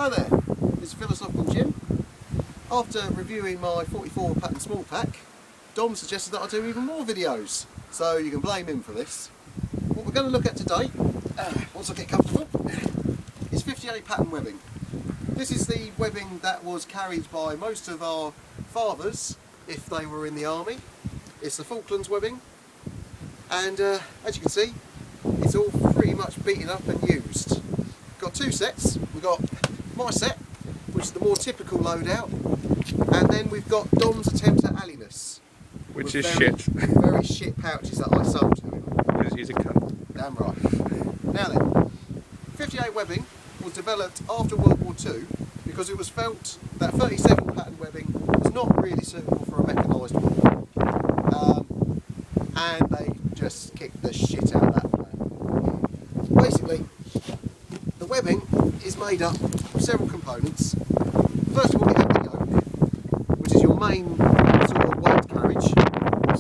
Hello there, this is Philosophical Jim. After reviewing my 44 pattern small pack, Dom suggested that I do even more videos, so you can blame him for this. What we're going to look at today, once I get comfortable, is 58 pattern webbing. This is the webbing that was carried by most of our fathers if they were in the army. It's the Falklands webbing, and as you can see, it's all pretty much beaten up and used. Got two sets. We've got my set, which is the more typical loadout, and then we've got Dom's attempt at alliness, which is shit. Very shit pouches that I sold to him. Because he's a cunt. Damn right. Now then, 58 webbing was developed after World War II because it was felt that 37 pattern webbing was not really suitable for a mechanised war. And they just kicked the shit out of that plan. Basically, the webbing is made up of several components. First of all, we have the yoke, which is your main sort of weight carriage.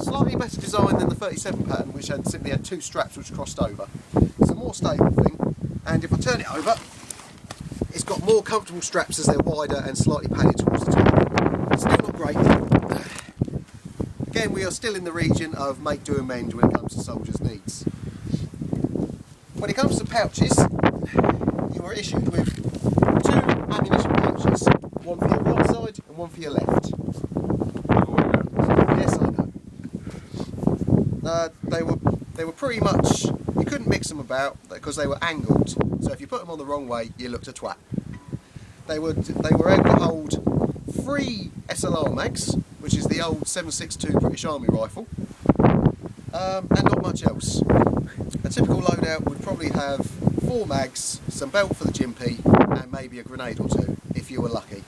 Slightly better design than the 37 pattern, which simply had two straps which crossed over. It's a more stable thing, and if I turn it over, it's got more comfortable straps as they're wider and slightly padded towards the top. It's still not great. Again, we are still in the region of make, do, and mend when it comes to soldiers' needs. When it comes to pouches, you are issued with two ammunition pouches, one for your right side and one for your left. Yes, I know. They were pretty much, you couldn't mix them about because they were angled, so if you put them on the wrong way, you looked a twat. They were able to hold 3 SLR mags, which is the old 7.62 British Army rifle, and not much else. A typical loadout would probably have 4 mags, some belt for the jimpy, and maybe a grenade or two, if you were lucky.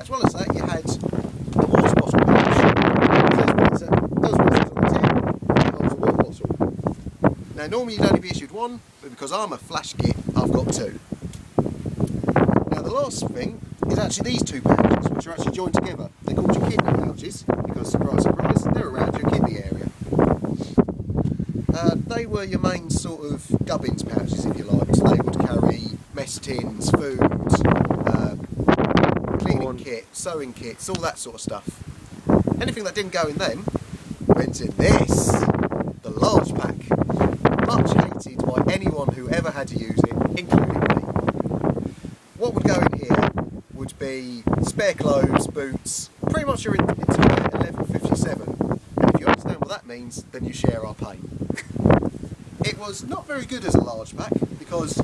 As well as that, you had the water bottle pouch. Those ones on the tin, it holds a water bottle. Now normally you'd only be issued one, but because I'm a flash git, I've got 2. Now the last thing is actually these 2 pouches, which are actually joined together. They're called your kidney pouches, because surprise, surprise, they're around your kidney area. They were your main sort of gubbins pouches, if you like. So they would carry mess tins, food, cleaning kit, sewing kits, all that sort of stuff. Anything that didn't go in them went in this, the large pack. Much hated by anyone who ever had to use it, including me. What would go in here would be spare clothes, boots, pretty much your entire 1157. And if you understand what that means, then you share our pain. It was not very good as a large pack because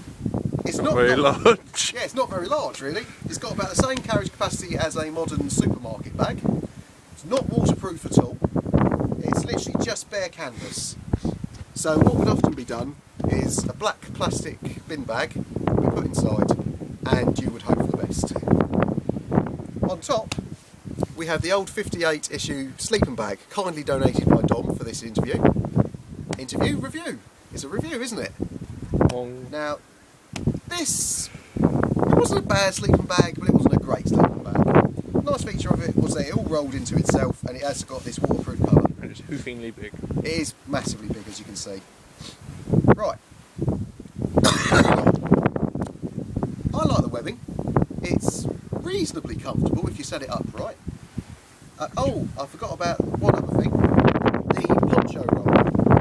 it's not very large. Yeah, it's not very large really. It's got about the same carriage capacity as a modern supermarket bag. It's not waterproof at all. It's literally just bare canvas. So what would often be done is a black plastic bin bag would be put inside and you would hope for the best. On top, we have the old 58 issue sleeping bag, kindly donated by Dom for this interview. Review. It's a review, isn't it? Now, this, it wasn't a bad sleeping bag, but it wasn't a great sleeping bag. Nice feature of it was that it all rolled into itself and it has got this waterproof cover. And it's hoofingly big. It is massively big, as you can see. Right. I like the webbing. It's reasonably comfortable if you set it up right. Oh, I forgot about one other thing. The poncho roll.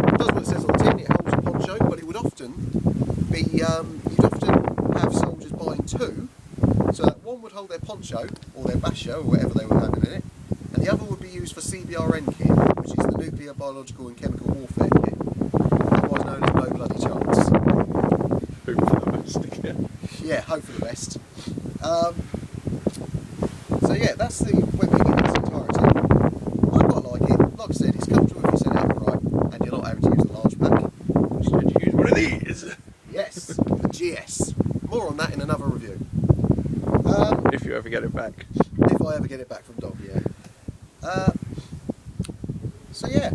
It does what it says on the tin, it holds a poncho, but it would often be, you'd often have soldiers buying 2, so that one would hold their poncho, or their basho, or whatever they were having in it, and the other would be used for CBRN kit, which is the nuclear, biological and chemical warfare kit, otherwise known as no bloody chance. Hope for the best again. Yeah, hope for the best. So yeah, that's the webbing in its entirety. I quite like it. Like I said, it's comfortable if you set it up right, and you're not having to use a large pack. Instead you use one of these. Yes, the GS. More on that in another review. If you ever get it back. If I ever get it back from Dom, yeah. So yeah,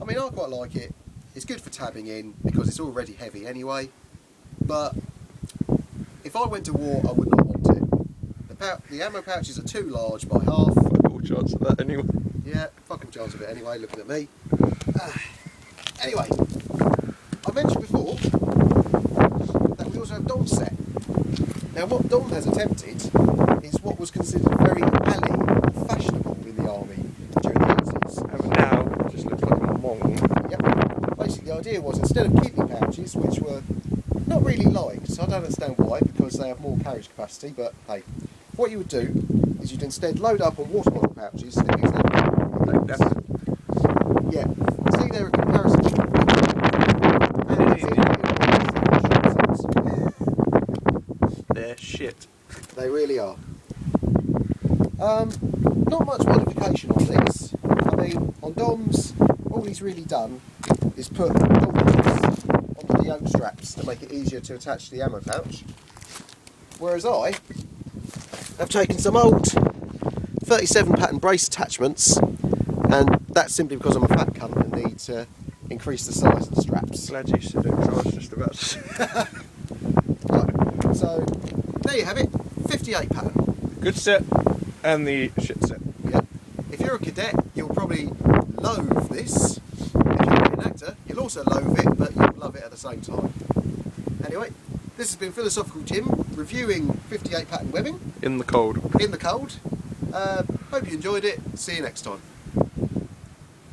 I mean I quite like it. It's good for tabbing in because it's already heavy anyway. But if I went to war, I would not want it. The ammo pouches are too large by half. Fuck all chance of that anyway. Yeah, fuck all chance of it anyway, looking at me. Anyway, I mentioned before that we also have Dom's set. Now what Dom has attempted is what was considered very alley fashionable in the army during the 80s. And now, just looks like a mong. Yep. Basically the idea was instead of kidney pouches, which were not really liked, so I don't understand why, because they have more carriage capacity, but hey. What you would do is you'd instead load up on water bottle pouches, stick these in. Like that. Yeah. See there a comparison. They're shit. They really are. Not much modification on these. I mean, on Dom's, all he's really done is put dog clips onto the yoke straps to make it easier to attach to the ammo pouch. Whereas I have taken some old 37 pattern brace attachments, and that's simply because I'm a fat cunt and need to increase the size of the straps. Glad you said it, 'cause I was just about to say. Right, so there you have it, 58 pattern. Good set and the shit set. Yep. If you're a cadet, you'll probably loathe this. If you're an actor, you'll also loathe it, but you'll love it at the same time. Anyway, this has been Philosophical Jim reviewing 58 pattern webbing In the cold. in the cold. Hope you enjoyed it. See you next time.